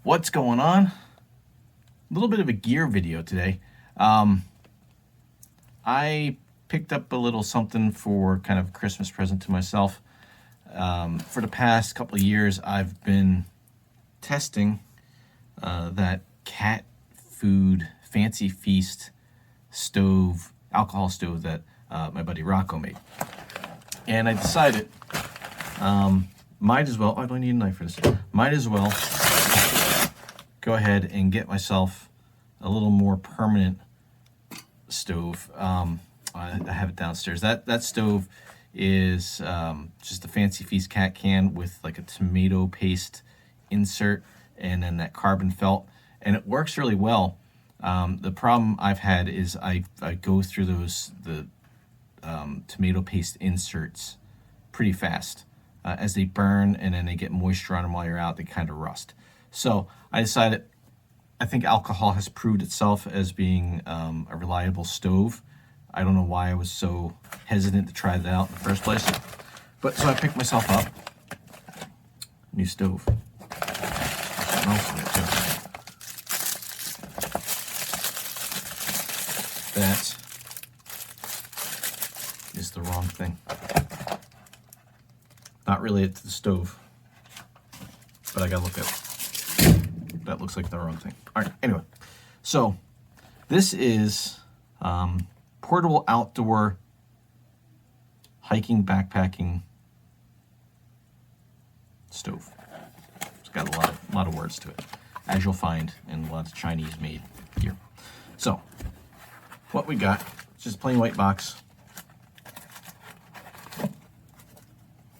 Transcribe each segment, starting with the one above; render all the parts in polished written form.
What's going on? A little bit of a gear video today. I picked up a little something for kind of a Christmas present to myself. For the past couple of years, I've been testing that cat food fancy feast stove, alcohol stove that my buddy Rocco made. And I decided, might as well, I don't need a knife for this, might as well go ahead and get myself a little more permanent stove. I have it downstairs. That stove is just a fancy feast cat can with like a tomato paste insert and then that carbon felt, and it works really well. The problem I've had is I go through the tomato paste inserts pretty fast. As they burn and then they get moisture on them while you're out, they kind of rust. So I decided, I think alcohol has proved itself as being a reliable stove. I don't know why I was so hesitant to try that out in the first place. But so I picked myself up new stove. Something else in there too. That is the wrong thing. Not related to the stove, but I gotta look at it. That looks like the wrong thing. All right, anyway. So this is portable outdoor hiking, backpacking stove. It's got a lot of words to it, as you'll find in a lot of Chinese made gear. So what we got, just plain white box.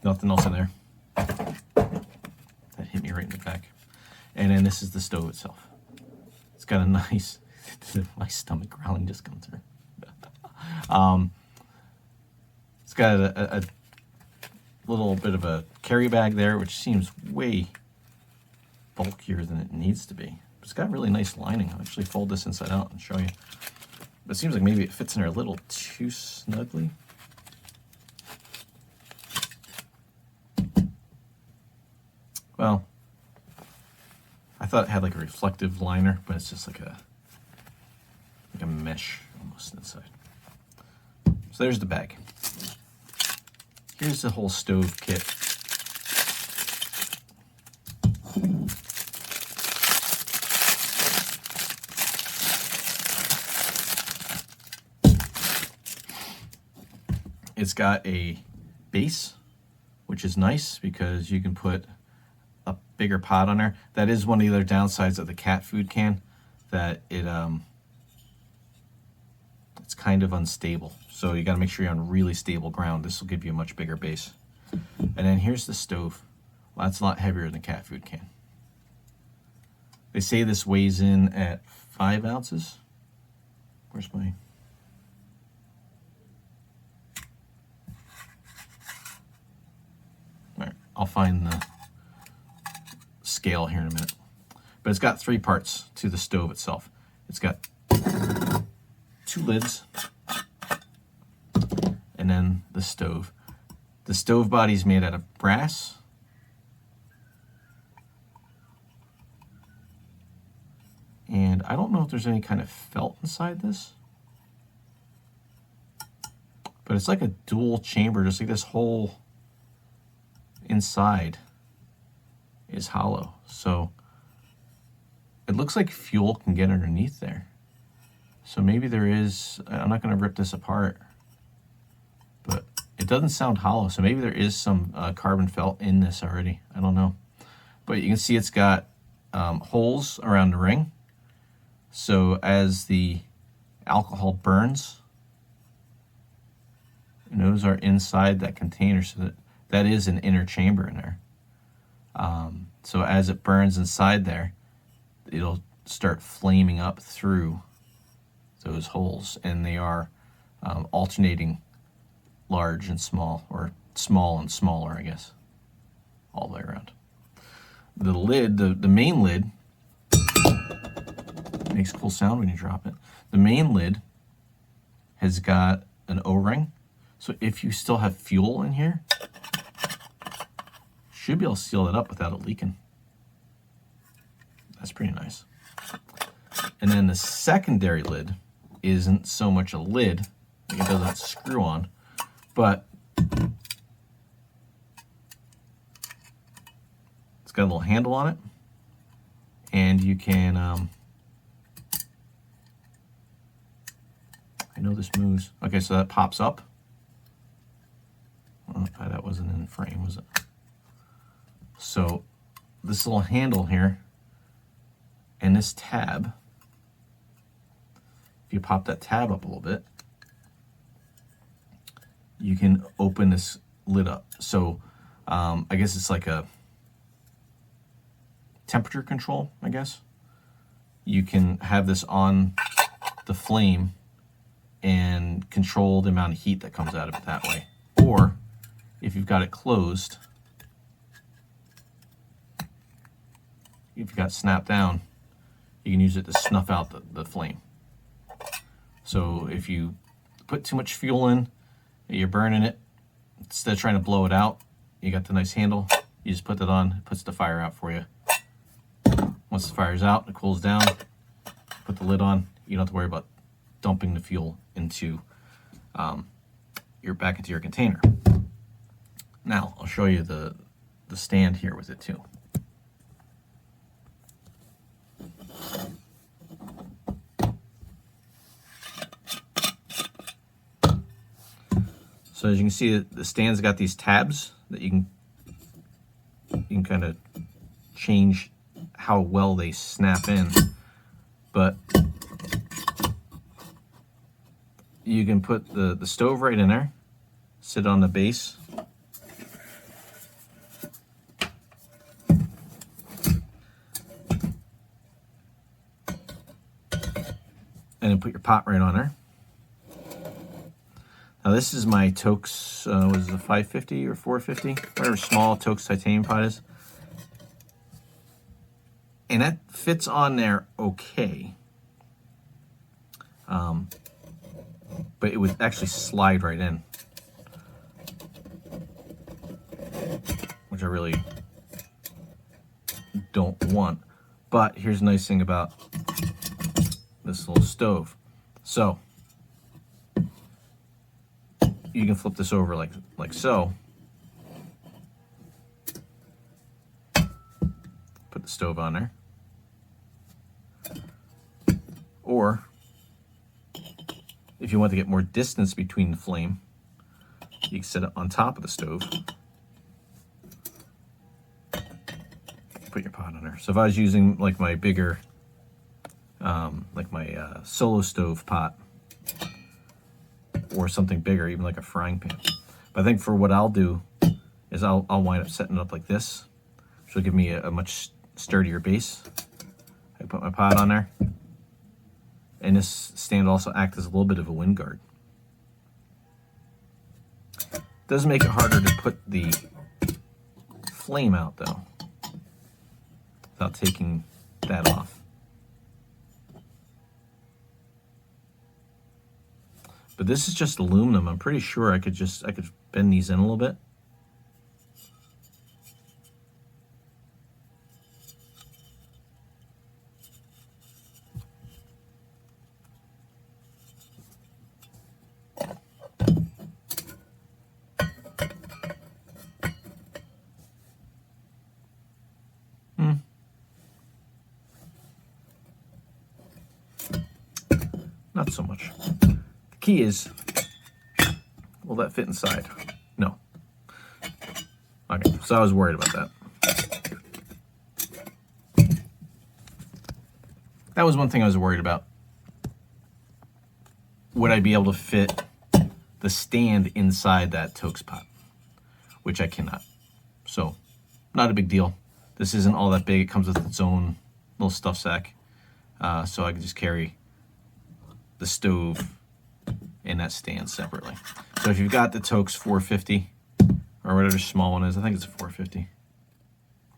Nothing else in there. That hit me right in the back. And then this is the stove itself. It's got a nice, my stomach growling just comes through. It's got a little bit of a carry bag there, which seems way bulkier than it needs to be. It's got really nice lining. I'll actually fold this inside out and show you. But it seems like maybe it fits in there a little too snugly. Well, I thought it had like a reflective liner, but it's just like a mesh almost inside. So there's the bag. Here's the whole stove kit. It's got a base, which is nice because you can put a bigger pot on there. That is one of the other downsides of the cat food can, that it's kind of unstable. So you got to make sure you're on really stable ground. This will give you a much bigger base. And then here's the stove. Well, that's a lot heavier than the cat food can. They say this weighs in at 5 ounces. Where's my... All right, I'll find the scale here in a minute. But it's got 3 parts to the stove itself. It's got 2 lids and then the stove. The stove body is made out of brass. And I don't know if there's any kind of felt inside this, but it's like a dual chamber, just like this whole inside is hollow. So it looks like fuel can get underneath there. So maybe there is, I'm not going to rip this apart, but it doesn't sound hollow. So maybe there is some carbon felt in this already. I don't know. But you can see it's got holes around the ring. So as the alcohol burns, and those are inside that container, so that is an inner chamber in there. So as it burns inside there, it'll start flaming up through those holes, and they are alternating large and small, or small and smaller, I guess, all the way around. The lid, the main lid, makes a cool sound when you drop it. The main lid has got an O-ring, so if you still have fuel in here, should be able to seal it up without it leaking. That's pretty nice. And then the secondary lid isn't so much a lid, like it doesn't screw on, but it's got a little handle on it, and you can, I know this moves. Okay, so that pops up. Oh, that wasn't in frame, was it? So this little handle here and this tab, if you pop that tab up a little bit, you can open this lid up. So I guess it's like a temperature control, I guess. You can have this on the flame and control the amount of heat that comes out of it that way. Or if you've got it closed, if you've got it snapped down, you can use it to snuff out the flame. So if you put too much fuel in, you're burning it, instead of trying to blow it out, you got the nice handle, you just put that on, it puts the fire out for you. Once the fire's out, it cools down, put the lid on, you don't have to worry about dumping the fuel into back into your container. Now I'll show you the stand here with it too. So as you can see, the stand's got these tabs that you can kind of change how well they snap in, but you can put the stove right in there, sit on the base, and then put your pot right on there. Now this is my Toaks, was it a 550 or 450? Whatever small Toaks titanium pot is. And that fits on there okay. But it would actually slide right in, which I really don't want. But here's the nice thing about this little stove. So you can flip this over like so. Put the stove on there. Or if you want to get more distance between the flame, you can set it on top of the stove. Put your pot on there. So if I was using like my bigger, like my solo stove pot, or something bigger, even like a frying pan. But I think for what I'll do is I'll wind up setting it up like this, which will give me a much sturdier base. I put my pot on there, and this stand will also act as a little bit of a wind guard. Does make it harder to put the flame out though, without taking that off. But this is just aluminum. I'm pretty sure I could bend these in a little bit. Not so much. Key is, will that fit inside? No. Okay, so I was worried about that. That was one thing I was worried about. Would I be able to fit the stand inside that Toaks pot? Which I cannot. So, not a big deal. This isn't all that big. It comes with its own little stuff sack. So I can just carry the stove and that stand separately. So if you've got the Toaks 450 or whatever small one is, I think it's a 450,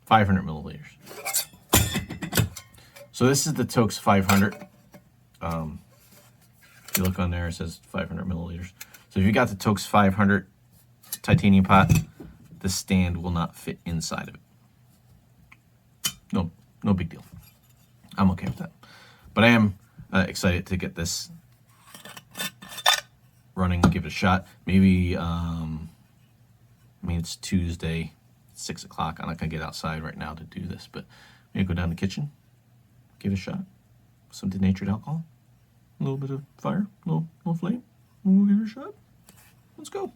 500 milliliters. So this is the Toaks 500. If you look on there, it says 500 milliliters. So if you got the Toaks 500 titanium pot, the stand will not fit inside of it. No big deal. I'm okay with that. But I am excited to get this running, give it a shot. Maybe, I mean, it's Tuesday, 6 o'clock. I'm not going to get outside right now to do this, but maybe go down to the kitchen, give it a shot. Some denatured alcohol, a little bit of fire, a little flame, and we'll give it a shot. Let's go.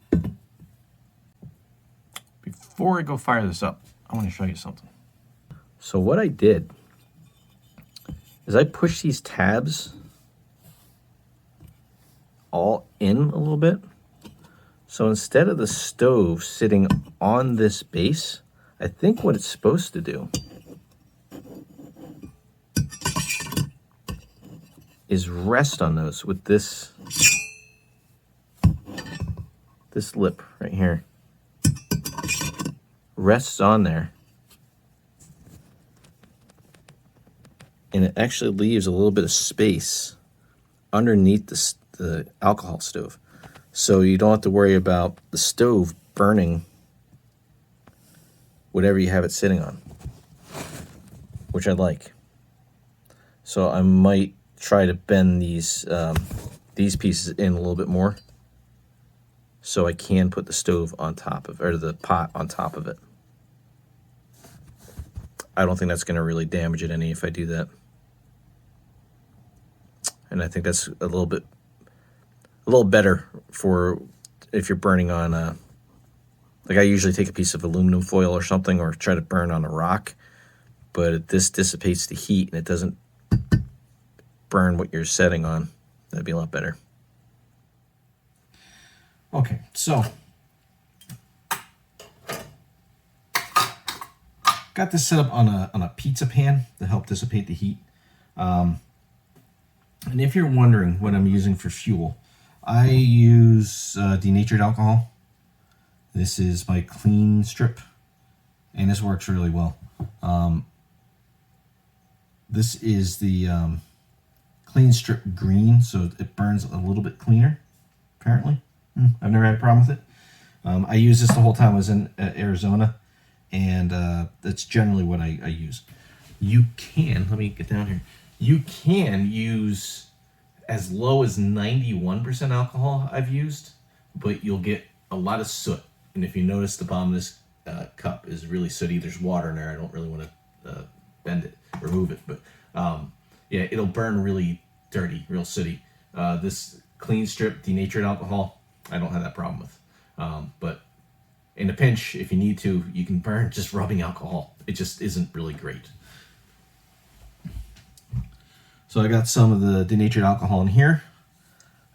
Before I go fire this up, I want to show you something. So what I did is I pushed these tabs all in a little bit. So instead of the stove sitting on this base, I think what it's supposed to do is rest on those with this lip right here. Rests on there. And it actually leaves a little bit of space underneath the alcohol stove. So you don't have to worry about the stove burning whatever you have it sitting on, which I like. So I might try to bend these pieces in a little bit more so I can put the stove on top of, or the pot on top of it. I don't think that's going to really damage it any if I do that. And I think that's a little better for if you're burning on like I usually take a piece of aluminum foil or something, or try to burn on a rock, but this dissipates the heat and it doesn't burn what you're setting on. That'd be a lot better. Okay, so got this set up on a pizza pan to help dissipate the heat. And if you're wondering what I'm using for fuel, I use denatured alcohol. This is my clean strip, and this works really well. This is the clean strip green, so it burns a little bit cleaner, apparently. I've never had a problem with it. I used this the whole time I was in Arizona, and that's generally what I use. You can, let me get down here. You can use as low as 91% alcohol I've used, but you'll get a lot of soot. And if you notice, the bottom of this cup is really sooty. There's water in there. I don't really want to bend it, remove it. But yeah, it'll burn really dirty, real sooty. This clean strip denatured alcohol, I don't have that problem with. But in a pinch, if you need to, you can burn just rubbing alcohol. It just isn't really great. So I got some of the denatured alcohol in here.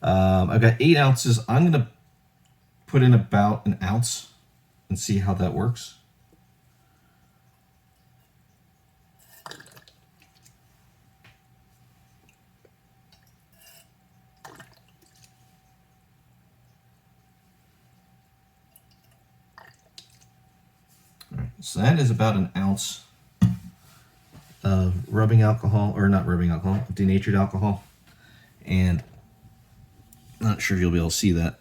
I've got 8 ounces. I'm going to put in about an ounce and see how that works. All right, so that is about an ounce of rubbing alcohol, or not rubbing alcohol, denatured alcohol. And not sure if you'll be able to see that,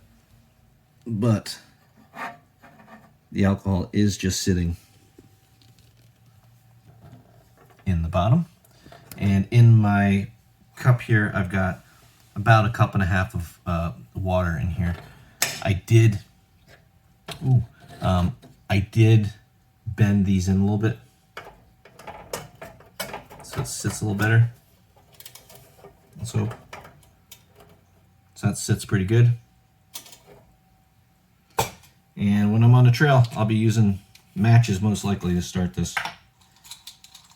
but the alcohol is just sitting in the bottom. And in my cup here, I've got about a cup and a half of water in here. I did bend these in a little bit so it sits a little better. So that sits pretty good. And when I'm on the trail, I'll be using matches most likely to start this.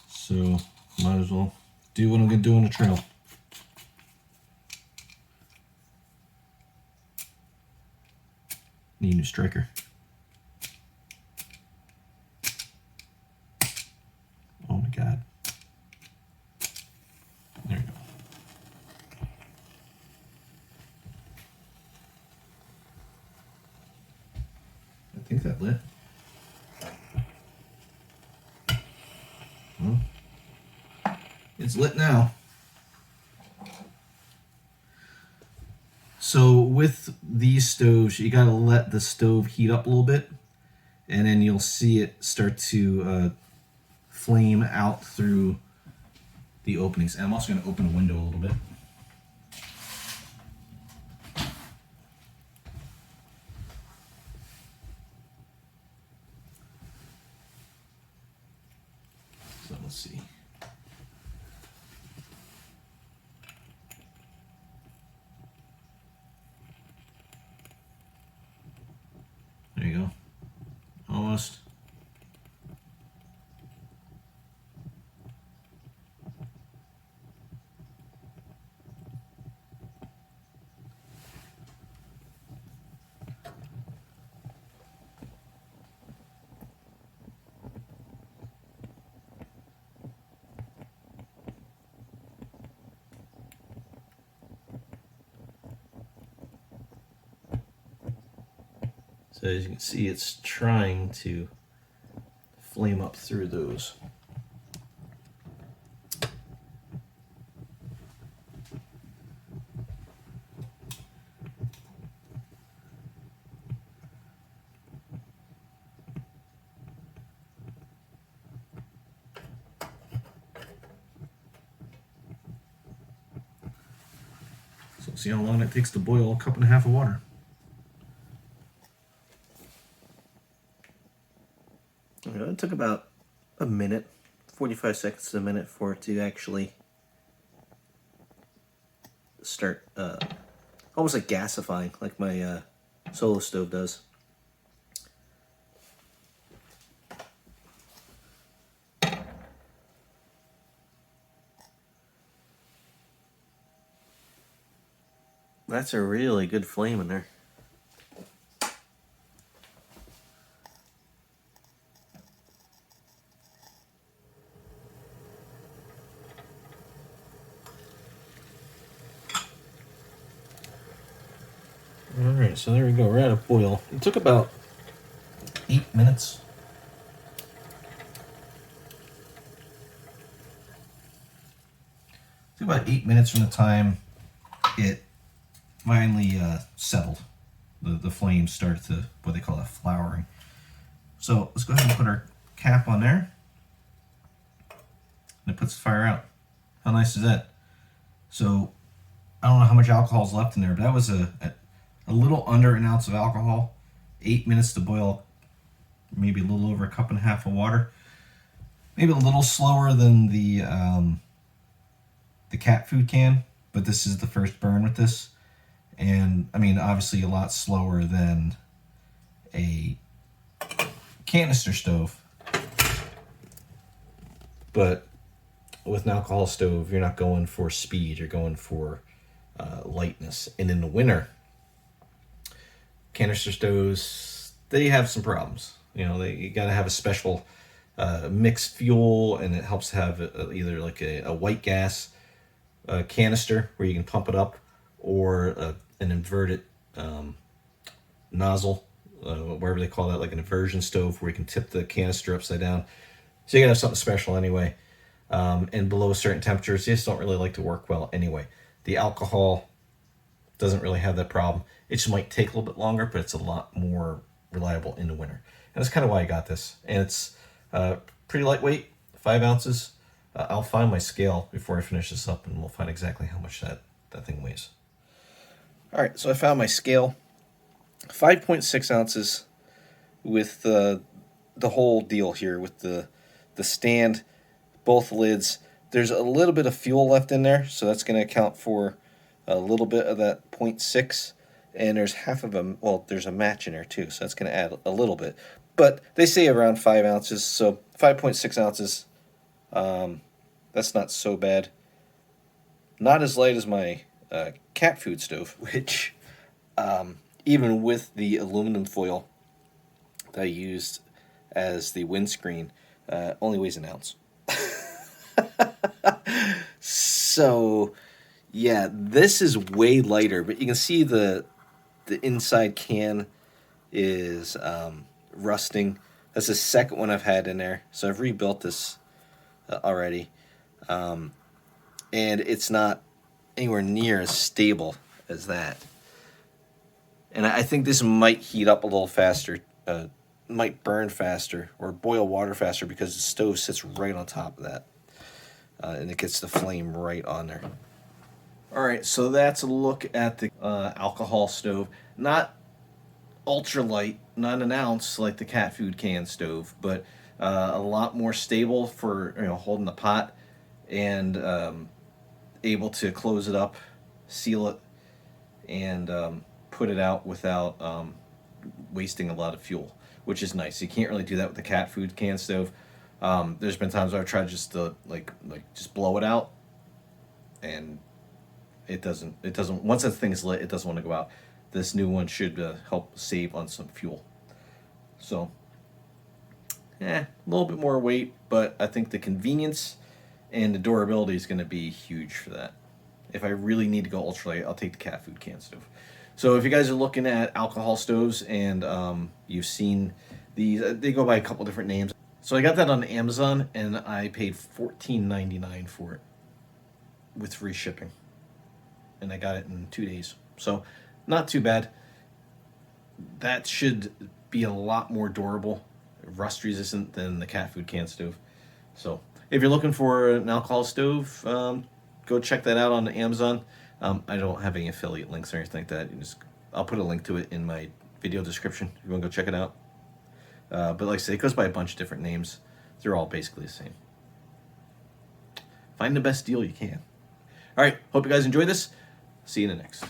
So might as well do what I'm going to do on the trail. Need a new striker. Oh my God. There you go. I think that lit. Well, it's lit now. So with these stoves, you gotta let the stove heat up a little bit, and then you'll see it start to flame out through the openings. And I'm also going to open a window a little bit. So let's see. There you go. Almost. So as you can see, it's trying to flame up through those. So see how long it takes to boil a cup and a half of water. It took about a minute, 45 seconds to a minute for it to actually start almost like gasifying, like my solo stove does. That's a really good flame in there. Alright, so there we go. We're at a boil. It took about 8 minutes. It took about 8 minutes from the time it finally settled. The flames started to, what they call a flowering. So let's go ahead and put our cap on there. And it puts the fire out. How nice is that? So I don't know how much alcohol is left in there, but that was a little under an ounce of alcohol. 8 minutes to boil, maybe a little over a cup and a half of water. Maybe a little slower than the cat food can, but this is the first burn with this. And I mean, obviously a lot slower than a canister stove. But with an alcohol stove, you're not going for speed, you're going for lightness. And in the winter, canister stoves, they have some problems. You know, you got to have a special mixed fuel, and it helps to have either like a white gas canister where you can pump it up, or an inverted nozzle, whatever they call that, like an inversion stove where you can tip the canister upside down. So you gotta have something special anyway. And below certain temperatures, they just don't really like to work well anyway. The alcohol doesn't really have that problem. It just might take a little bit longer, but it's a lot more reliable in the winter. And that's kind of why I got this. And it's pretty lightweight, 5 ounces. I'll find my scale before I finish this up, and we'll find exactly how much that thing weighs. All right, so I found my scale. 5.6 ounces with the whole deal here with the stand, both lids. There's a little bit of fuel left in there, so that's going to account for a little bit of that 0.6. And there's half of a, well, there's a match in there too, so that's going to add a little bit. But they say around 5 ounces, so 5.6 ounces. That's not so bad. Not as light as my cat food stove, which even with the aluminum foil that I used as the windscreen, only weighs an ounce. So yeah, this is way lighter, but you can see the inside can is rusting. That's the second one I've had in there, so I've rebuilt this already, and it's not anywhere near as stable as that. And I think this might heat up a little faster, might burn faster or boil water faster because the stove sits right on top of that. and it gets the flame right on there. All right, so that's a look at the alcohol stove. Not ultralight, not an ounce like the cat food can stove, but a lot more stable for holding the pot, and able to close it up, seal it, and put it out without wasting a lot of fuel, which is nice. You can't really do that with the cat food can stove. There's been times where I've tried just to just blow it out, and it doesn't. Once that thing's lit, it doesn't want to go out. This new one should help save on some fuel. So, a little bit more weight, but I think the convenience and the durability is going to be huge for that. If I really need to go ultralight, I'll take the cat food can stove. So if you guys are looking at alcohol stoves and you've seen these, they go by a couple different names. So I got that on Amazon and I paid $14.99 for it with free shipping. And I got it in 2 days. So not too bad. That should be a lot more durable, rust resistant than the cat food can stove. So if you're looking for an alcohol stove, go check that out on Amazon. I don't have any affiliate links or anything like that. I'll put a link to it in my video description if you want to go check it out. But like I say, it goes by a bunch of different names. They're all basically the same. Find the best deal you can. All right, hope you guys enjoy this. See you in the next.